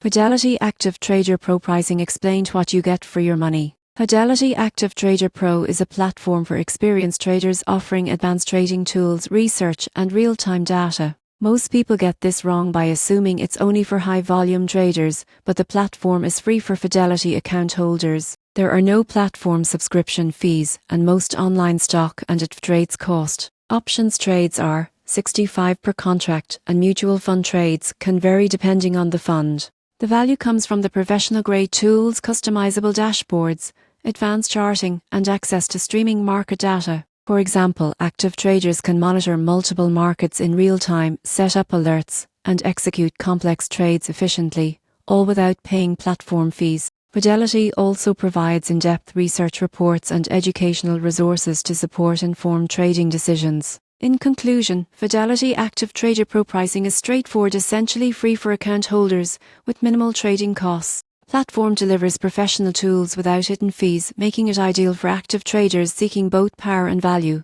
Fidelity Active Trader Pro pricing explained what you get for your money. Fidelity Active Trader Pro is a platform for experienced traders offering advanced trading tools, research, and real-time data. Most people get this wrong by assuming it's only for high-volume traders, but the platform is free for Fidelity account holders. There are no platform subscription fees, and most online stock and ETF trades cost. Options trades are 65 per contract, and mutual fund trades can vary depending on the fund. The value comes from the professional-grade tools, customizable dashboards, advanced charting, and access to streaming market data. For example, active traders can monitor multiple markets in real time, set up alerts, and execute complex trades efficiently, all without paying platform fees. Fidelity also provides in-depth research reports and educational resources to support informed trading decisions. In conclusion, Fidelity Active Trader Pro pricing is straightforward, essentially free for account holders, with minimal trading costs. The platform delivers professional tools without hidden fees, making it ideal for active traders seeking both power and value.